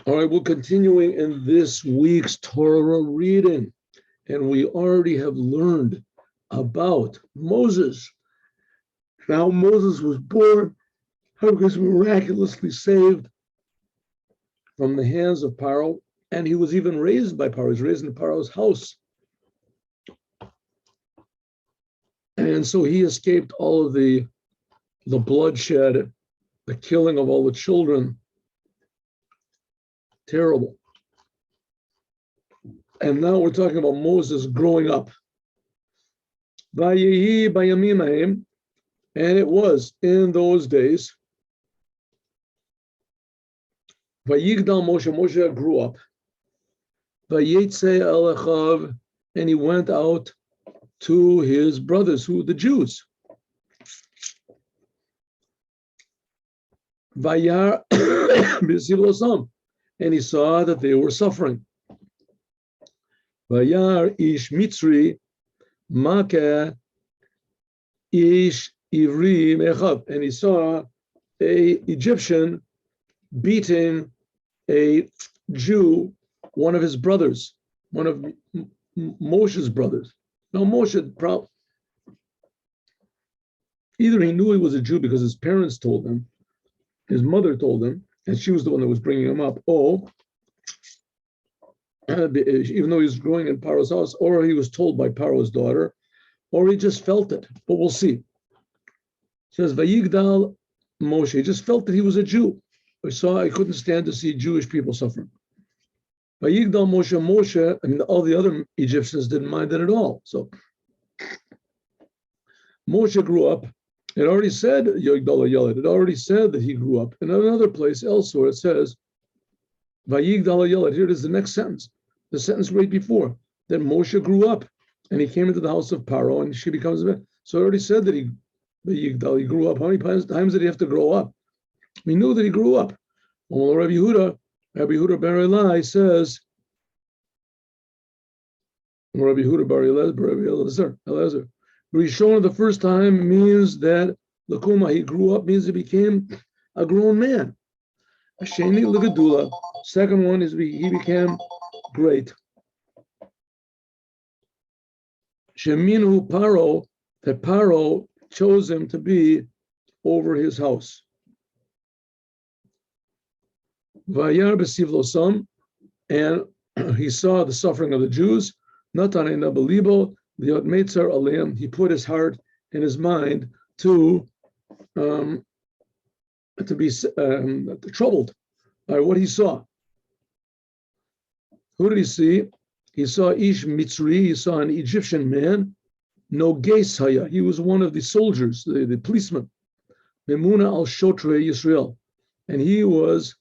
All right, we're continuing in this week's Torah reading, and we already have learned about Moses. How Moses was born, how he was miraculously saved from the hands of Pharaoh, and he was even raised by Pharaoh. He was raised in Pharaoh's house. And so he escaped all of the bloodshed, the killing of all the children. Terrible. And now we're talking about Moses growing up. Vayehi bayamim haim, and it was in those days. Vayigdal Moshe, Moshe grew up. Vayetze el achav, and he went out to his brothers, who the Jews. Vayar b'sivlosam, and he saw that they were suffering. Vayar ish mitzri maka ish ivri mechav, and he saw a Egyptian beating a Jew, one of his brothers, one of Moshe's brothers. Now Moshe, either he knew he was a Jew because his parents told him, his mother told him, and she was the one that was bringing him up, or even though he was growing in Paro's house, or he was told by Paro's daughter, or he just felt it, but we'll see. It says, Vayigdal Moshe, he just felt that he was a Jew. I couldn't stand to see Jewish people suffering. Vayigdal Moshe, I mean, all the other Egyptians didn't mind it at all. So Moshe grew up. It already said, Yigdal Yeled, it already said that he grew up. In another place elsewhere, it says, Vayigdal Yeled, here it is the next sentence, the sentence right before, that Moshe grew up and he came into the house of Paro and she becomes a man. So it already said that he grew up. How many times did he have to grow up? We knew that he grew up. Well, Rabbi Yehuda Bar Elai says, Rabbi Yehuda Bar Eliezer, Rishon the first time means that Lakuma, he grew up, means he became a grown man. Asheni Ligadula, second one is he became great. Sheminu Paro, that Paro chose him to be over his house. Vayar b'sivlosam, and he saw the suffering of the Jews. Natane nabalibo liot meitzar aleim. He put his heart and his mind to be troubled by what he saw. Who did he see? He saw Ish Mitzri. He saw an Egyptian man. No geis haya. He was one of the soldiers, the policemen. Memuna al Shotre Yisrael, and he was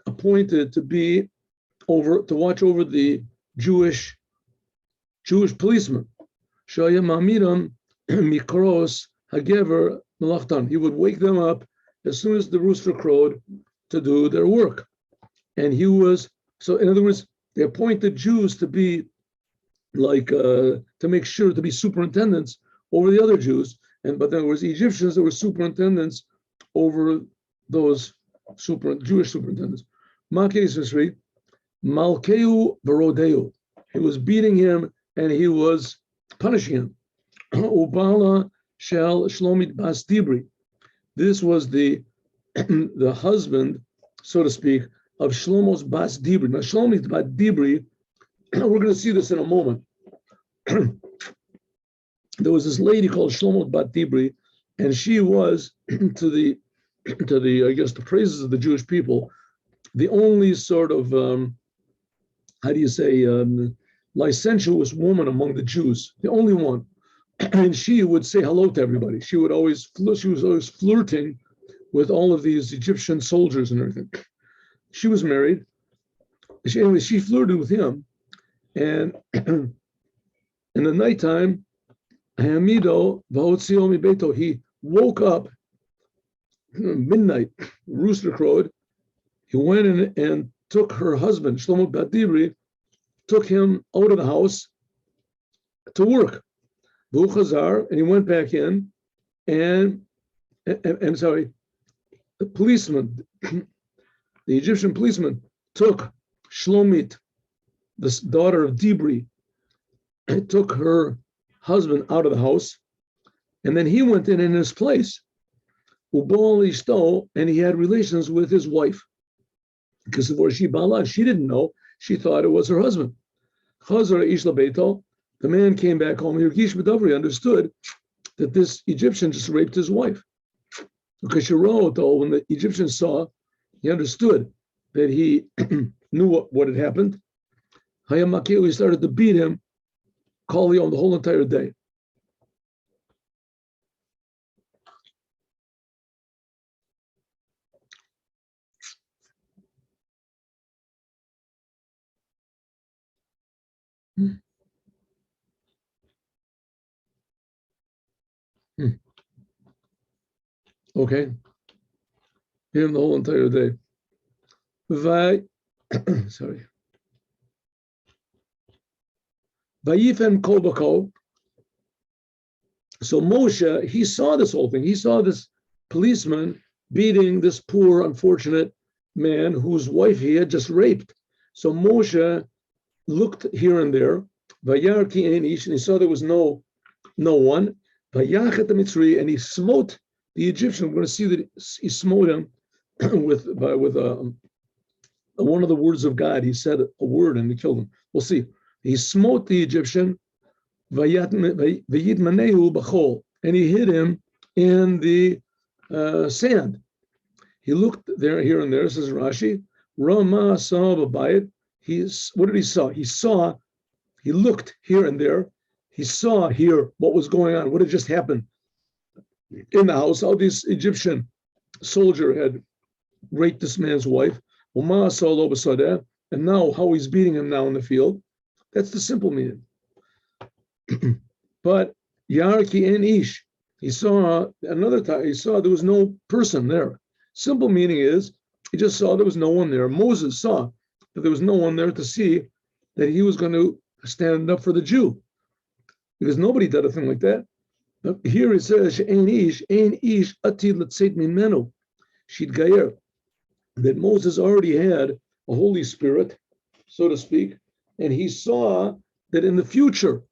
appointed to watch over the Jewish policemen. Shaya Mamiram Mikros Hagever Melachtan. He would wake them up as soon as the rooster crowed to do their work. And he was, so in other words, they appointed Jews to be like, to make sure to be superintendents over the other Jews. But there was Egyptians that were superintendents over those Jewish superintendents. Malkeu Barodeu. He was beating him and he was punishing him. Ubala Shel Shlomit Bas Dibri. This was the husband, so to speak, of Shlomo's Bas Dibri. Now Shlomit Bas Dibri, we're going to see this in a moment. There was this lady called Shlomo Bat Dibri, and she was to the I guess the praises of the Jewish people, the only sort of licentious woman among the Jews, the only one. And she would say hello to everybody. She was always flirting with all of these Egyptian soldiers and everything. She was married. She flirted with him, and in the nighttime, he woke up midnight, rooster crowed. He went in and took her husband, Shlomo Bat Dibri, took him out of the house to work. And he went back in, and the policeman, the Egyptian policeman, took Shlomit, the daughter of Dibri, took her husband out of the house, and then he went in his place. And he had relations with his wife. Because she didn't know. She thought it was her husband. The man came back home. He understood that this Egyptian just raped his wife. Because when the Egyptian saw, he understood that he knew what had happened. He started to beat him, call the whole entire day. Okay, him the whole entire day. Sorry. Vayifem kol. So Moshe, he saw this whole thing. He saw this policeman beating this poor, unfortunate man whose wife he had just raped. So Moshe looked here and there, and he saw there was no one. And he smote the Egyptian. We're going to see that he smote him with one of the words of God. He said a word and he killed him. We'll see. He smote the Egyptian, and he hid him in the sand. He looked there, here and there, says Rashi. Rama saw Babayit. What did he saw? He looked here and there. He saw here what was going on, what had just happened in the house, how this Egyptian soldier had raped this man's wife. And now how he's beating him now in the field. That's the simple meaning. But Yarki and Ish, he saw another time, he saw there was no person there. Simple meaning is, he just saw there was no one there. Moses saw that there was no one there to see that he was going to stand up for the Jew. Because nobody did a thing like that. But here it says, Ein ish atid l'tzeit mimenu, she'd gayer, that Moses already had a Holy Spirit, so to speak, and he saw that in the future,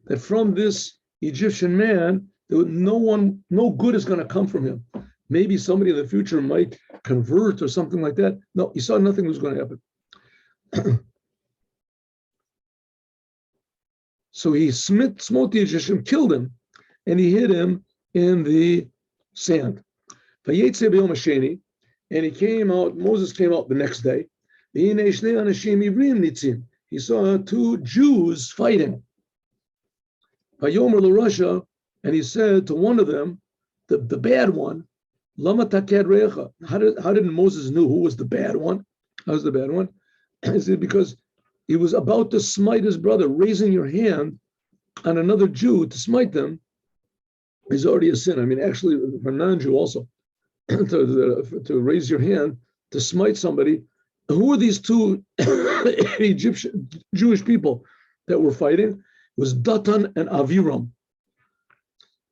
that from this Egyptian man, no good is going to come from him. Maybe somebody in the future might convert or something like that. No, he saw nothing was going to happen. So he smote the Egyptian, killed him, and he hid him in the sand. And he came out, Moses came out the next day. He saw two Jews fighting. And he said to one of them, the bad one, how did Moses know who was the bad one? How was the bad one? Is it because he was about to smite his brother? Raising your hand on another Jew to smite them is already a sin. I mean, actually, for a non-Jew also, to raise your hand to smite somebody. Who are these two Egyptian Jewish people that were fighting? It was Datan and Aviram.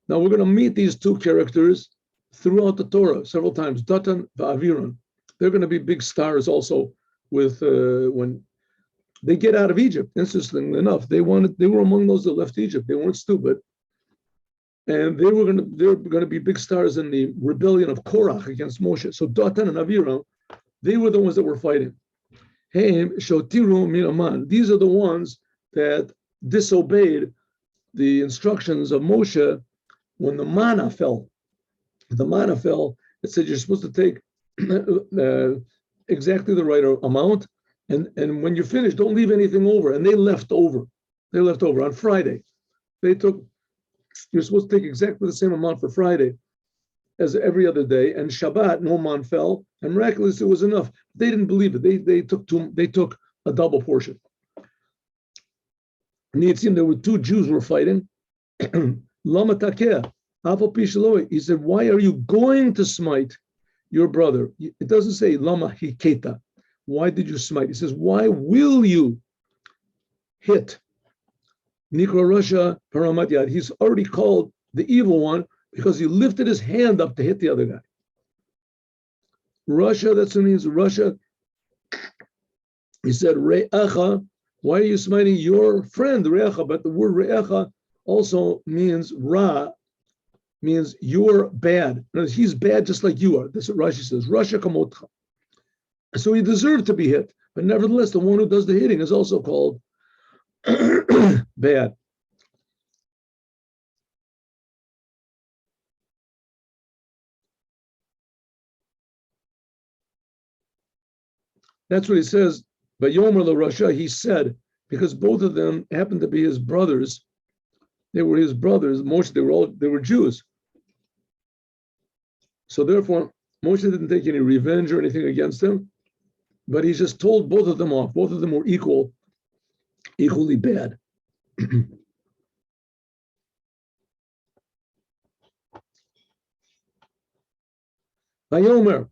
Now we're going to meet these two characters throughout the Torah several times. Datan and Aviram. They're going to be big stars also with when they get out of Egypt. Interestingly enough, they were among those that left Egypt. They weren't stupid, and they're going to be big stars in the rebellion of Korach against Moshe. So Datan and Aviram, they were the ones that were fighting. Hey, shotiru minaman. These are the ones that disobeyed the instructions of Moshe when the manna fell. The manna fell. It said you're supposed to take exactly the right amount, and when you're finished, don't leave anything over. And they left over. They left over on Friday. You're supposed to take exactly the same amount for Friday as every other day. And Shabbat, no man fell, and miraculously it was enough. They didn't believe it. They took a double portion. And it seemed there were two Jews who were fighting. Lama takeh, he said, why are you going to smite your brother? It doesn't say lama hiketa. Why did you smite? He says, why will you hit? Nikra Russia Paramatyad. He's already called the evil one because he lifted his hand up to hit the other guy. Russia, that's what it means. Russia He said, Re'echa, why are you smiting your friend, Re'echa? But the word Re'echa also means Ra, means you're bad. He's bad just like you are. That's what Rashi says. Rasha kamotcha. So he deserved to be hit. But nevertheless, the one who does the hitting is also called bad. That's what he says. But Yomer Rasha, he said, because both of them happened to be his brothers. They were his brothers. Moshe, they were Jews. So therefore, Moshe didn't take any revenge or anything against them, but he just told both of them off. Both of them were equally bad. Vayomer,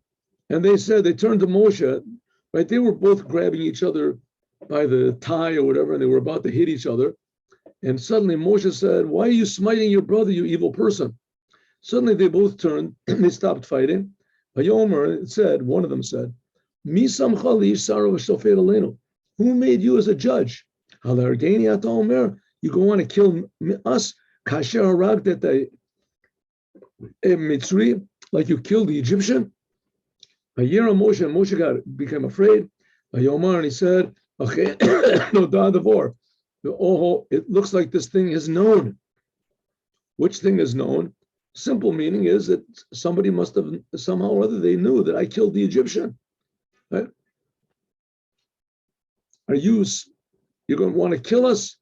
and they said, they turned to Moshe, right? They were both grabbing each other by the tie or whatever, and they were about to hit each other. And suddenly Moshe said, why are you smiting your brother, you evil person? Suddenly they both turned and they stopped fighting. Vayomer said, one of them said, Mi samcha li saro v'shofet aleinu. Who made you as a judge? Halargeni ata omer, you go on to kill us, kasher haragta Mitzri, like you killed the Egyptian. Vayera Moshe, and Moshe became afraid. Vayomar, and he said, okay, no davor. Oh, it looks like this thing is known. Which thing is known? Simple meaning is that somebody must have somehow or other they knew that I killed the Egyptian. Right? You're going to want to kill us?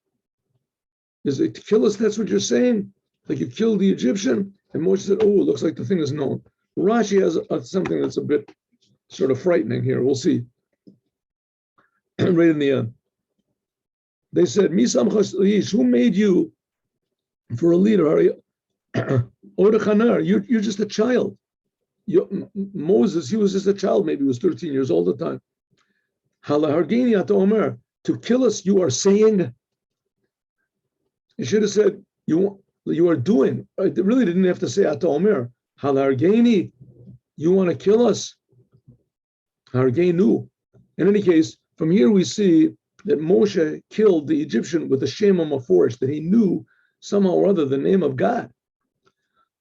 Is it to kill us? That's what you're saying? Like you killed the Egyptian? And Moshe said, oh, it looks like the thing is known. Rashi has something that's a bit sort of frightening here. We'll see. Right in the end. They said, who made you for a leader? You're just a child. Moses, he was just a child, maybe he was 13 years old at the time. To kill us, you are saying. You should have said, you are doing. It really didn't have to say Ata Omer. Halargeni, you want to kill us. Hargenu. In any case, from here we see that Moshe killed the Egyptian with a Shem Maforish, that he knew somehow or other the name of God.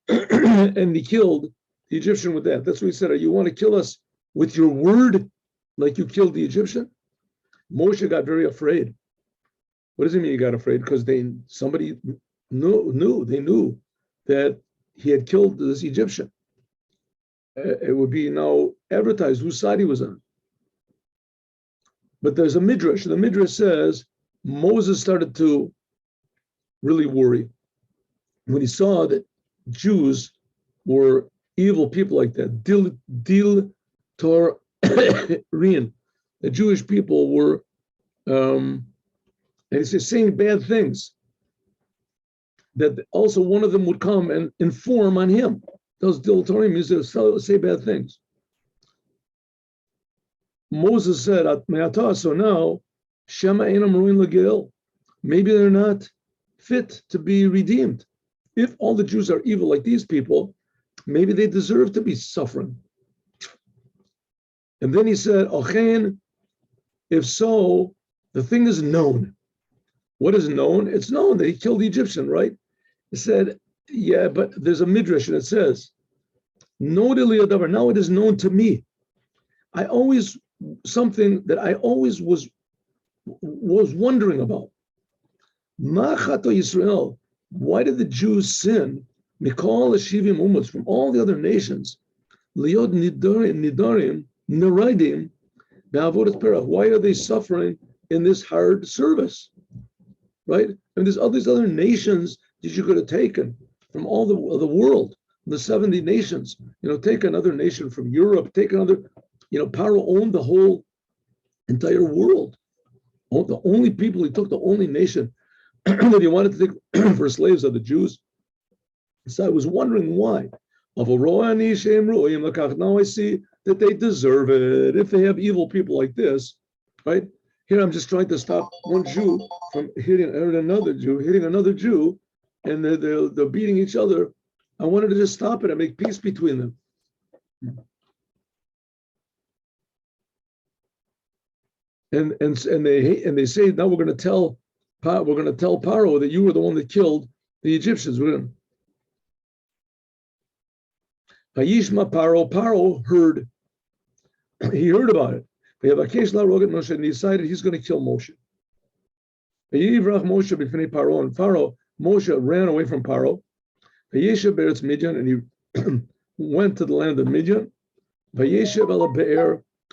And he killed the Egyptian with that. That's what he said. You want to kill us with your word, like you killed the Egyptian? Moshe got very afraid. What does it mean he got afraid? Because somebody knew that he had killed this Egyptian. It would be now advertised whose side he was on. But there's a midrash. The midrash says Moses started to really worry when he saw that Jews were evil people like that. Dil Tor Rien. The Jewish people were, and he says, saying bad things. That also one of them would come and inform on him. Those Dil Torim means to say bad things. Moses said, so now, Shema Einam Ruin Legil, maybe they're not fit to be redeemed. If all the Jews are evil like these people, maybe they deserve to be suffering. And then he said, Ochen, if so, the thing is known. What is known? It's known that he killed the Egyptian, right? He said, yeah, but there's a midrash and it says, now it is known to me. Something that I always was wondering about. Ma'chato Yisrael, why did the Jews sin? Mikol Shivim Ummos, from all the other nations, Liod Nidarim, Neridim, Be'avodat Perach. Why are they suffering in this hard service? Right? And there's all these other nations that you could have taken from all the world, the 70 nations. Take another nation from Europe, take another. Paro owned the whole entire world. The only people he took, the only nation that he wanted to take for slaves are the Jews. So I was wondering why. Now I see that they deserve it. If they have evil people like this, right? Here I'm just trying to stop one Jew from hitting another Jew, and they're beating each other. I wanted to just stop it and make peace between them. they say, now we're going to tell Paro that you were the one that killed the Egyptians. Vayishma Paro heard. He heard about it. And he decided he's going to kill Moshe. And Moshe ran away from Paro. And he went to the land of Midian.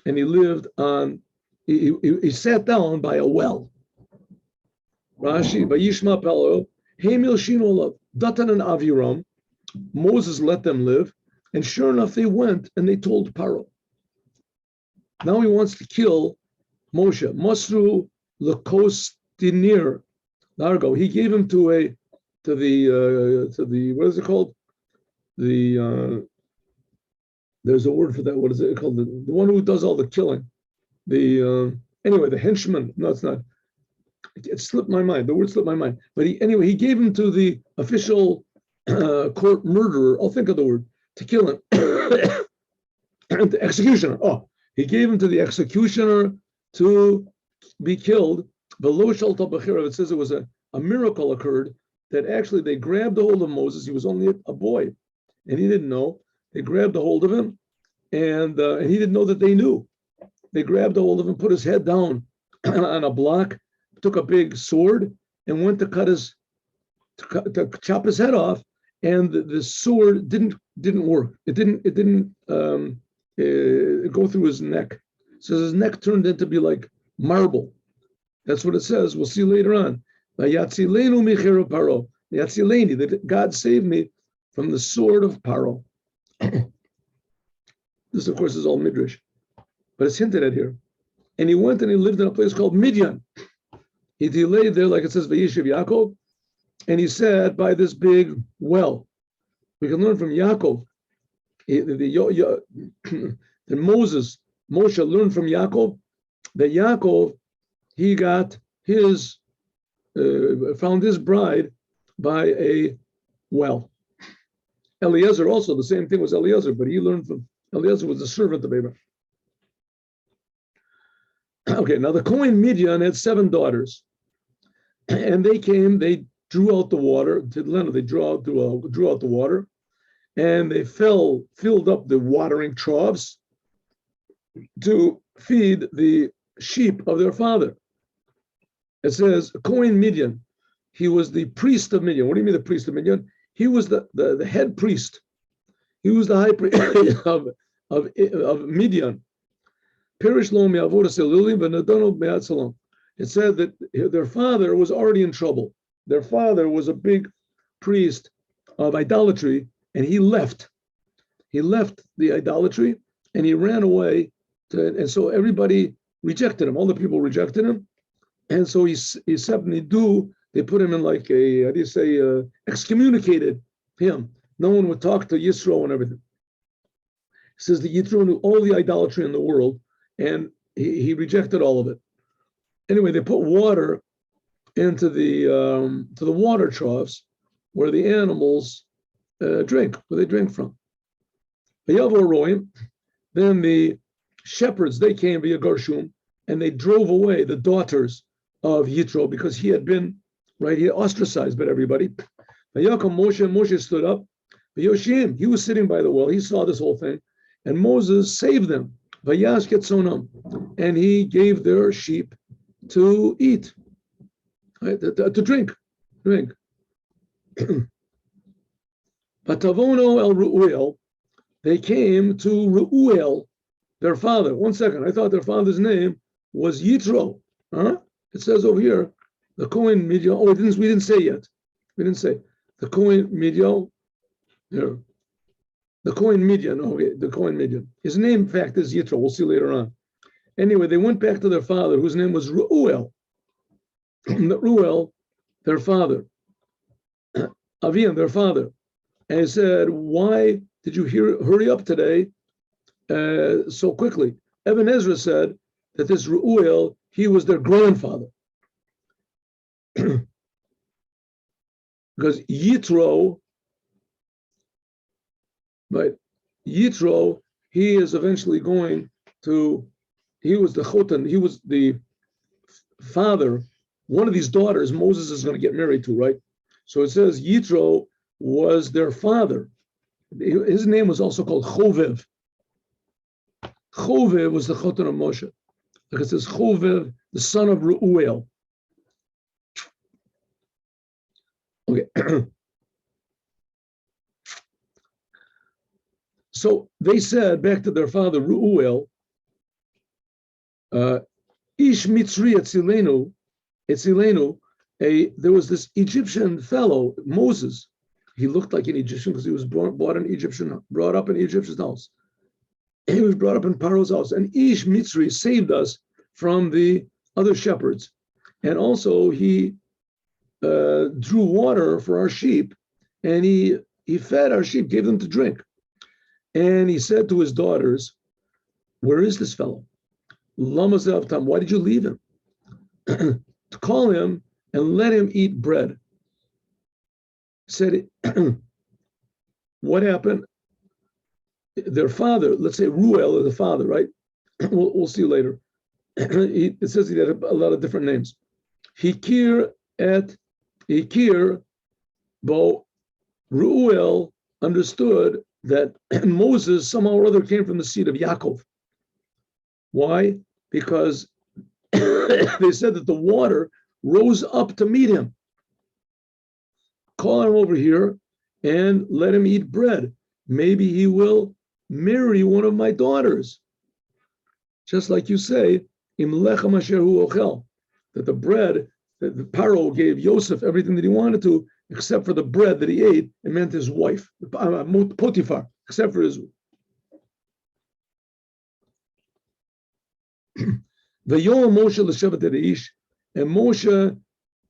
And he lived on. He sat down by a well. Rashi, Vayishma Paro, Hamil Shinolav, Datan and Aviram. Moses let them live, and sure enough, they went and they told Paro. Now he wants to kill Moshe. Masru Lekostinir Largo. He gave him to the what is it called? There's a word for that. What is it called? The one who does all the killing. Anyway, the henchman. No, it's not. It slipped my mind. The word slipped my mind. But he gave him to the official court murderer. I'll think of the word to kill him. And the executioner. Oh, he gave him to the executioner to be killed. It says it was a miracle occurred that actually they grabbed a hold of Moses. He was only a boy, and he didn't know. They grabbed a hold of him, and he didn't know that they knew. They grabbed a hold of him, put his head down on a block, took a big sword, and went to chop his head off. And the sword didn't work. It didn't go through his neck. It says his neck turned into be like marble. That's what it says. We'll see later on. That God saved me from the sword of Paro. This, of course, is all midrash, but it's hinted at here. And he went and he lived in a place called Midian. He delayed there, like it says, Vayishiv Yaakov, and he sat by this big well. We can learn from Yaakov that Moshe learned from Yaakov that Yaakov, he got found his bride by a well. Eliezer also, the same thing was Eliezer, but he learned from Eliezer was the servant of Abraham. Okay, now the Kohen Midian had 7 daughters, and they drew out the water. They drew out the water, and they filled up the watering troughs to feed the sheep of their father. It says Kohen Midian. He was the priest of Midian. What do you mean the priest of Midian? He was the head priest. He was the high priest of Midian. It said that their father was already in trouble. Their father was a big priest of idolatry, and he left. He left the idolatry, and he ran away. And so everybody rejected him. All the people rejected him. And so they put him in like excommunicated him. No one would talk to Yisro and everything. It says that Yitro knew all the idolatry in the world, and he rejected all of it. Anyway, they put water into the water troughs where the animals drink, where they drink from. Then the shepherds, they came via Gershom, and they drove away the daughters of Yitro because he had been, he had ostracized by everybody. Moshe stood up. Yoshim, he was sitting by the well. He saw this whole thing, and Moses saved them. And he gave their sheep to eat, to drink. Patavono el Ru'uel, they came to Ru'uel, their father. One second, I thought their father's name was Yitro. It says over here, the Kohen Midian. Oh, we didn't say yet. We didn't say the Kohen Midian. Here, the Kohen Midian. Okay, the Kohen Midian. His name, in fact, is Yitro. We'll see later on. Anyway, they went back to their father, whose name was Ru'uel. Ru'uel, their father. Avian, their father. And he said, "Why did you hurry up today so quickly?" Ibn Ezra said that this Ru'uel, he was their grandfather. Because Yitro, he is eventually going to, he was the Chotan, he was the father, one of these daughters, Moses is going to get married to, right? So it says Yitro was their father. His name was also called Chovev. Chovev was the Chotan of Moshe. Like it says Chovev, the son of Reuel. Okay. So they said back to their father Reuel, Ish Mitzri Etzilenu, there was this Egyptian fellow, Moses. He looked like an Egyptian because he was brought up in Egyptian's house. He was brought up in Paro's house. And Ish Mitzri saved us from the other shepherds. And also he drew water for our sheep, and he fed our sheep, gave them to drink. And he said to his daughters, where is this fellow? Lama Zavtam, why did you leave him? To call him and let him eat bread. Said, what happened? Their father, let's say Ruel is the father, right? We'll see later. It says he had a lot of different names. Hikir, Bo Ruel understood that Moses somehow or other came from the seed of Yaakov. Why? Because they said that the water rose up to meet him. Call him over here and let him eat bread. Maybe he will marry one of my daughters. Just like you say, Im lechem asher hu ochel, that the bread, that the Paro gave Yosef everything that he wanted to, except for the bread that he ate, it meant his wife, Potiphar, except for his. V'yom Moshe l'shevet ish, and Moshe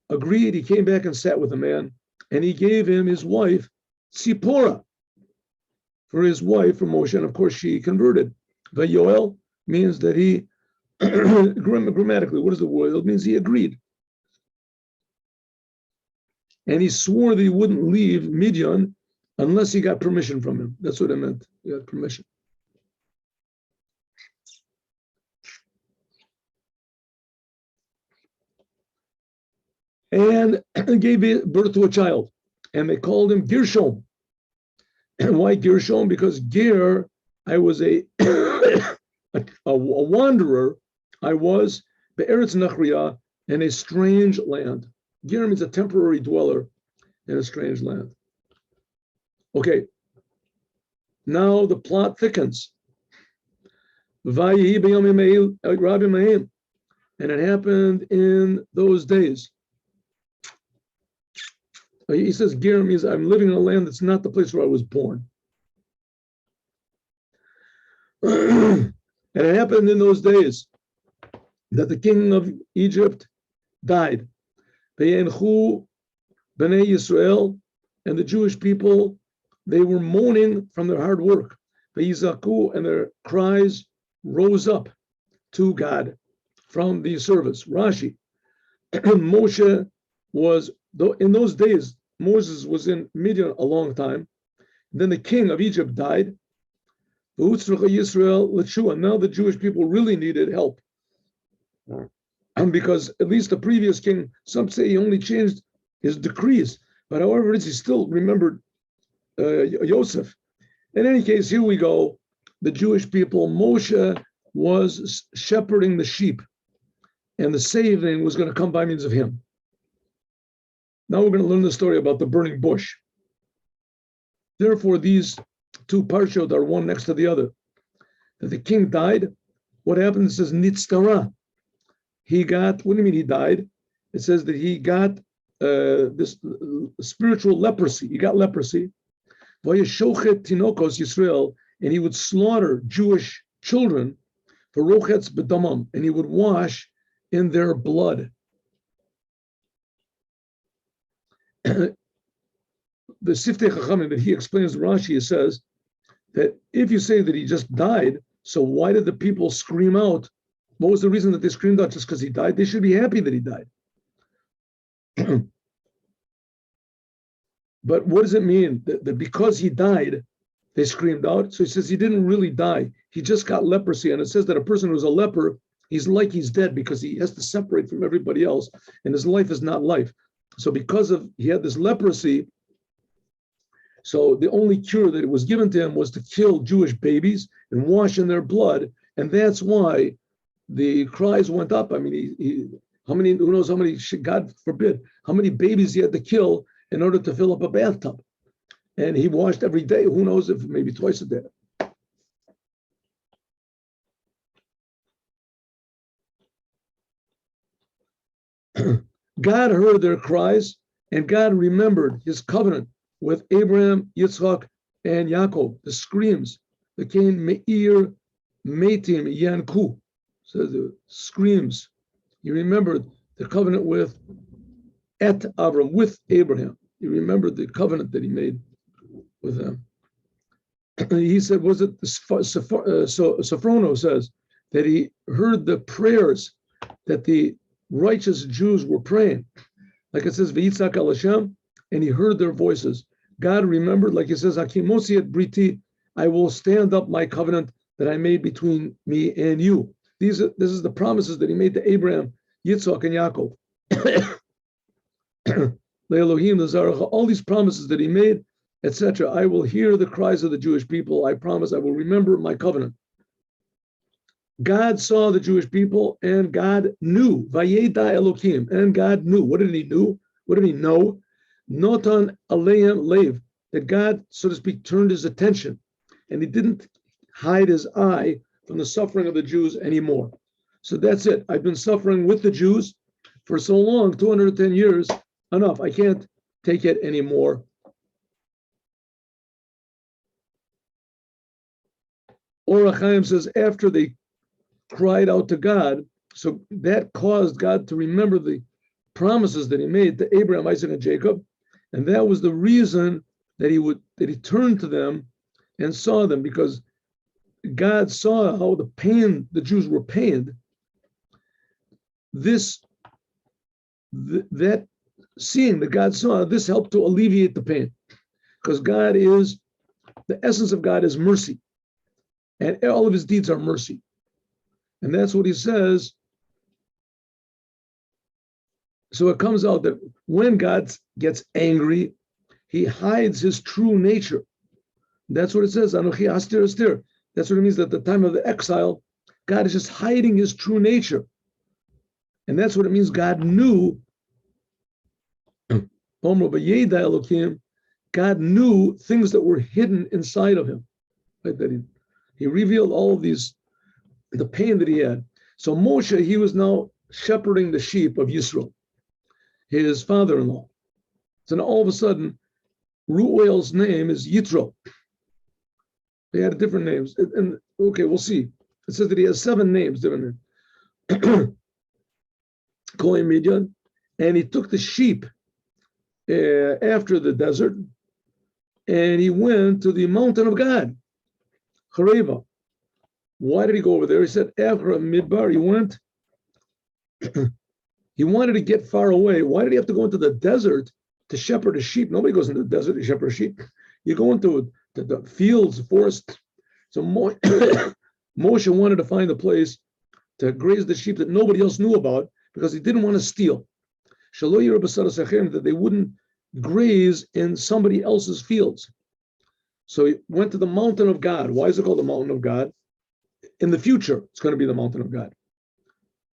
agreed. He came back and sat with the man, and he gave him his wife Tzipora for his wife, for Moshe, and of course she converted. V'yoel means that he grammatically, what is the word? It means he agreed. And he swore that he wouldn't leave Midian unless he got permission from him. That's what it meant. He got permission. And gave birth to a child. And they called him Gershom. And why Gershom? Because Ger, I was a wanderer. I was Be'eretz Nachriya, in a strange land. Ger means a temporary dweller in a strange land. Okay, now the plot thickens. And it happened in those days. He says, Ger means I'm living in a land that's not the place where I was born. And it happened in those days that the king of Egypt died. Bnei Yisrael, and the Jewish people, they were mourning from their hard work. Yizaku, and their cries rose up to God from the service. Rashi, Moshe was, in those days, Moses was in Midian a long time. Then the king of Egypt died. Yisrael, and now the Jewish people really needed help. Because at least the previous king, some say he only changed his decrees, but however it is, he still remembered Yosef. In any case, here we go. The Jewish people, Moshe was shepherding the sheep, and the saving was going to come by means of him. Now we're going to learn the story about the burning bush. Therefore, these two parshot are one next to the other. That the king died. What happened? It says nitztara. He got, what do you mean he died? It says that he got this spiritual leprosy. He got leprosy. Vayeshochet tinokos Yisrael, and he would slaughter Jewish children for rochetz bedamam, and he would wash in their blood. The Siftei Chachamim that he explains to Rashi, says that if you say that he just died, so why did the people scream out? What was the reason that they screamed out just because he died? They should be happy that he died. But what does it mean that because he died, they screamed out? So he says he didn't really die. He just got leprosy. And it says that a person who's a leper he's like he's dead because he has to separate from everybody else, and his life is not life. So because of he had this leprosy, so the only cure that was given to him was to kill Jewish babies and wash in their blood, and that's why the cries went up. I mean, how many? Who knows how many? God forbid, how many babies he had to kill in order to fill up a bathtub, and he washed every day. Who knows if maybe twice a day. God heard their cries, and God remembered his covenant with Abraham, Yitzchak, and Yaakov. The screams that came Meir, Metim, Yanku. So the screams. He remembered the covenant with Avram, with Abraham. He remembered the covenant that he made with them. He said, was it Sforno says that he heard the prayers that the righteous Jews were praying. Like it says, V'yitzak al Hashem, and he heard their voices. God remembered, like it says, Hakimosi et briti, I will stand up my covenant that I made between me and you. This is the promises that he made to Abraham, Yitzchak, and Yaakov. Le'Elohim, L'Zaracha, all these promises that he made, etc. I will hear the cries of the Jewish people. I promise I will remember my covenant. God saw the Jewish people, and God knew. Vayeda Elohim, and God knew. What did he know? What did he know? Notan aleim lev, that God, so to speak, turned his attention, and he didn't hide his eye from the suffering of the Jews anymore. So that's it. I've been suffering with the Jews for so long, 210 years. Enough. I can't take it anymore. Or HaChaim says, after they cried out to God, so that caused God to remember the promises that he made to Abraham, Isaac, and Jacob, and that was the reason that he turned to them and saw them, because God saw how the pain the Jews were pained. That seeing that God saw, this helped to alleviate the pain, because the essence of God is mercy, and all of his deeds are mercy. And that's what he says. So it comes out that when God gets angry, he hides his true nature. That's what it says. Anochi astir astir. That's what it means, that at the time of the exile, God is just hiding his true nature. And that's what it means. God knew. God knew things that were hidden inside of him. Right? That he revealed all of these, the pain that he had. So Moshe, he was now shepherding the sheep of Yisro, his father-in-law. So now all of a sudden, Ruel's name is Yitro. They had different names. And okay, we'll see. It says that he has 7 names, different names. Kohen Midian, and he took the sheep after the desert, and he went to the mountain of God, Hareva. Why did he go over there? He said, after Midbar, he went, he wanted to get far away. Why did he have to go into the desert to shepherd a sheep? Nobody goes into the desert to shepherd a sheep. You go into the fields, forest. So Moshe wanted to find a place to graze the sheep that nobody else knew about, because he didn't want to steal. That they wouldn't graze in somebody else's fields. So he went to the mountain of God. Why is it called the mountain of God? In the future, it's going to be the mountain of God.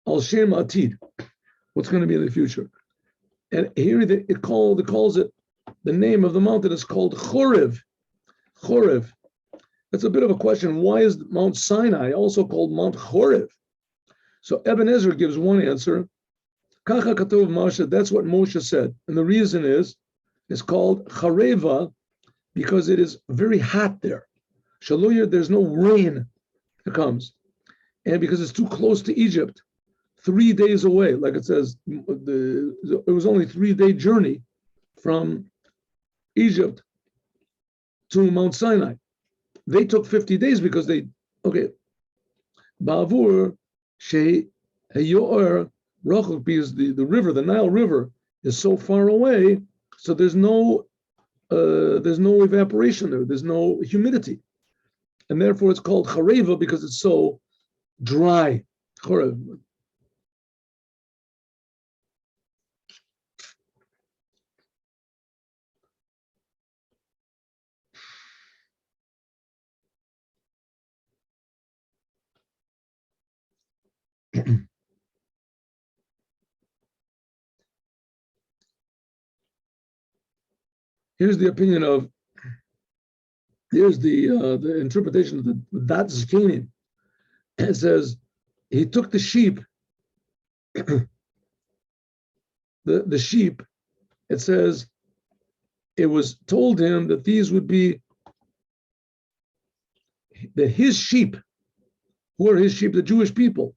Al Shem Atid, what's going to be in the future? And here it calls it, the name of the mountain is called Chorev. Chorev. That's a bit of a question. Why is Mount Sinai also called Mount Chorev? So Ibn Ezra gives one answer. Kacha Katov Moshe, that's what Moshe said. And the reason is, it's called Chareva because it is very hot there. Shaloyer, there's no rain that comes. And because it's too close to Egypt, 3 days away, like it says, it was only a 3-day journey from Egypt to Mount Sinai. They took 50 days because Ba'avur Shei Hayor Rachok, because the river, the Nile River, is so far away, so there's no evaporation there, there's no humidity. And therefore it's called Chareva because it's so dry. Chorev. Here's the opinion of, here's the interpretation of the Dat Zkanim. It says he took the sheep, the sheep. It says it was told him that these would be that his sheep, who are his sheep, the Jewish people,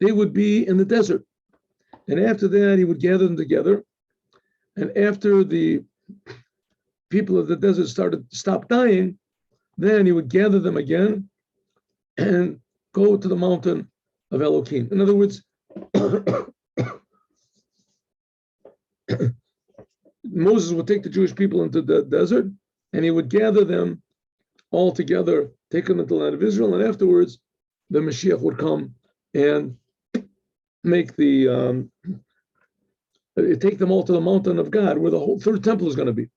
they would be in the desert, and after that he would gather them together, and after the people of the desert stopped dying, then he would gather them again and go to the mountain of Elohim. In other words, Moses would take the Jewish people into the desert, and he would gather them all together, take them into the land of Israel, and afterwards the Mashiach would come and make take them all to the mountain of God, where the whole third temple is going to be.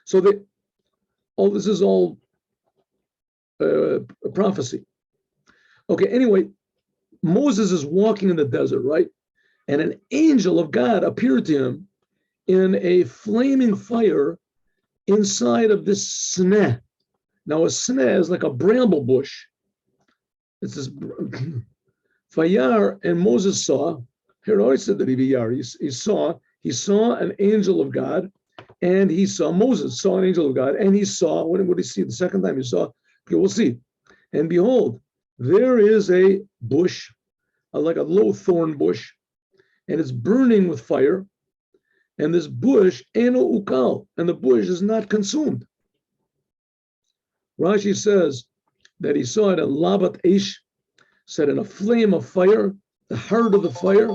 So all this is all a prophecy. Okay, anyway, Moses is walking in the desert, right? And an angel of God appeared to him in a flaming fire inside of this sneh. Now, a sneh is like a bramble bush. It's this Fayar, and Moses saw. Here, I already said that he saw an angel of God, and Moses saw an angel of God, and he saw, what did he see? The second time he saw, okay, we'll see. And behold, there is a bush, like a low thorn bush, and it's burning with fire. And this bush, eno ukal, and the bush is not consumed. Rashi says that he saw it in labat eish, said in a flame of fire, the heart of the fire,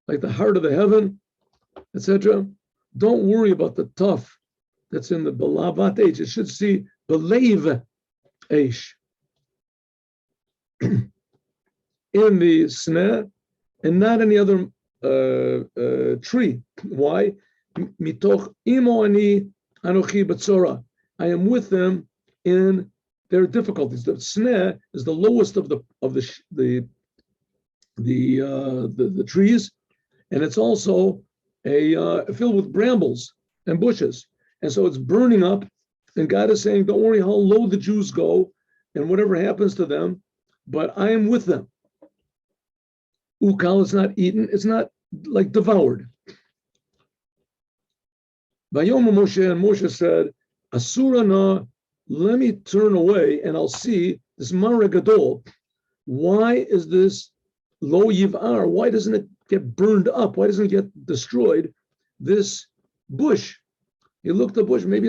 like the heart of the heaven, etc. Don't worry about the tough that's in the labat eish. It should see believe eish in the sneh, and not any other tree. Why? Mitoch imo ani anochi betzora. I am with them in their difficulties. The sneh is the lowest of the trees, and it's also filled with brambles and bushes, and so it's burning up. And God is saying, "Don't worry how low the Jews go, and whatever happens to them, but I am with them." Ukal is not eaten; it's not like devoured. Vayomer Moshe, and Moshe said, "Asura na, let me turn away, and I'll see this Mara Gadol. Why is this lo yivar? Why doesn't it get burned up? Why doesn't it get destroyed? This bush." He looked at the bush. Maybe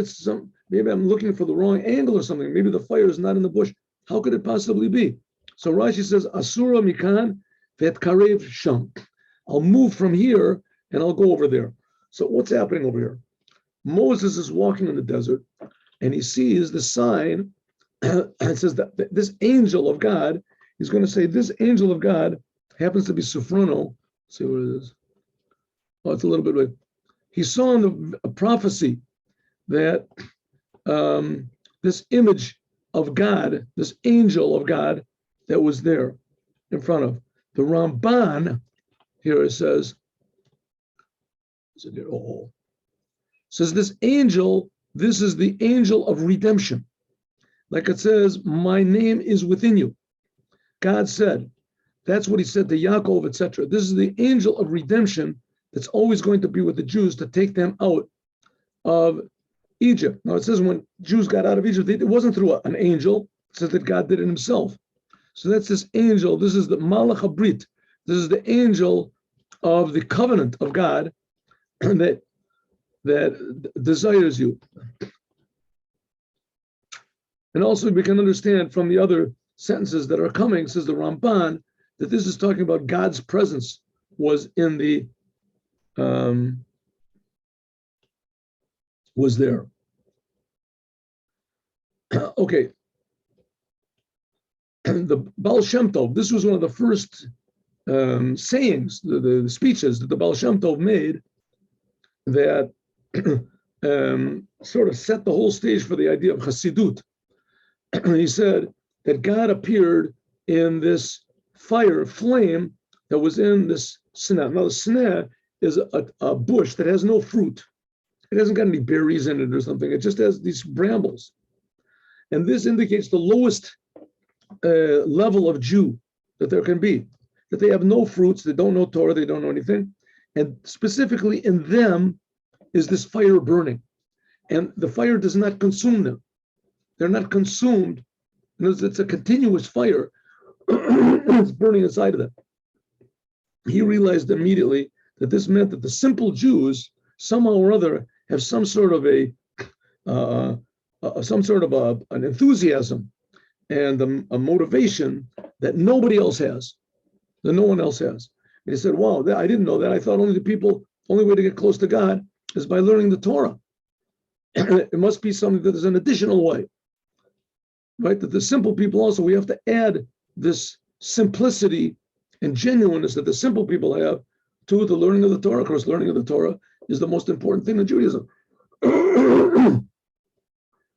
I'm looking for the wrong angle or something. Maybe the fire is not in the bush. How could it possibly be? So Rashi says, "Asura mikan vet karev sham." I'll move from here and I'll go over there. So what's happening over here? Moses is walking in the desert, and he sees the sign. And it says that this angel of God, he's going to say, this angel of God happens to be Sforno. See what it is. Oh, it's a little bit away. He saw in a prophecy that this image of God, this angel of God that was there in front of the Ramban. Here it says, says this angel, this is the angel of redemption. Like it says, my name is within you. God said, that's what he said to Yaakov, etc. This is the angel of redemption that's always going to be with the Jews to take them out of Egypt. Now it says when Jews got out of Egypt, it wasn't through an angel. It says that God did it himself. So that's this angel. This is the Malach HaBrit. This is the angel of the covenant of God that desires you. And also we can understand from the other sentences that are coming, says the Ramban, that this is talking about God's presence was in the was there. Okay. the Baal Shem Tov, this was one of the first sayings, the speeches that the Baal Shem Tov made that sort of set the whole stage for the idea of Chassidut. He said that God appeared in this flame that was in this sneh. Now the sneh is a bush that has no fruit. It hasn't got any berries in it or something. It just has these brambles. And this indicates the lowest level of Jew that there can be, that they have no fruits, they don't know Torah, they don't know anything. And specifically in them is this fire burning. And the fire does not consume them. They're not consumed. It's a continuous fire. It's burning inside of them. He realized immediately that this meant that the simple Jews, somehow or other, have some sort of an enthusiasm and a motivation that nobody else has, that no one else has. And he said, wow, I didn't know that. I thought only way to get close to God is by learning the Torah. It must be something that is an additional way, right? That the simple people also, we have to add this simplicity and genuineness that the simple people have to the learning of the Torah. Of course, learning of the Torah is the most important thing in Judaism.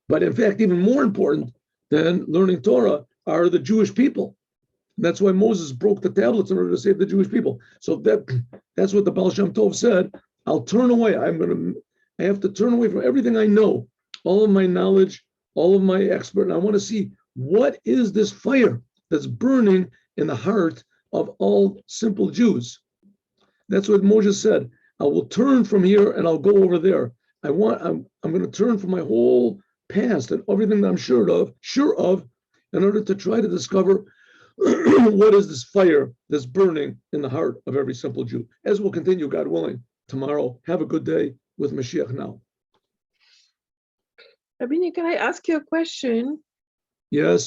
But in fact, even more important than learning Torah are the Jewish people. And that's why Moses broke the tablets in order to save the Jewish people. So that's what the Baal Shem Tov said. I'll turn away. I have to turn away from everything I know, all of my knowledge, all of my expert. And I want to see what is this fire that's burning in the heart of all simple Jews. That's what Moses said. I will turn from here and I'll go over there. I'm going to turn from my whole past and everything that I'm sure of, in order to try to discover what is this fire that's burning in the heart of every simple Jew. As we'll continue, God willing, tomorrow. Have a good day with Mashiach now. Rabbi, can I ask you a question? Yes.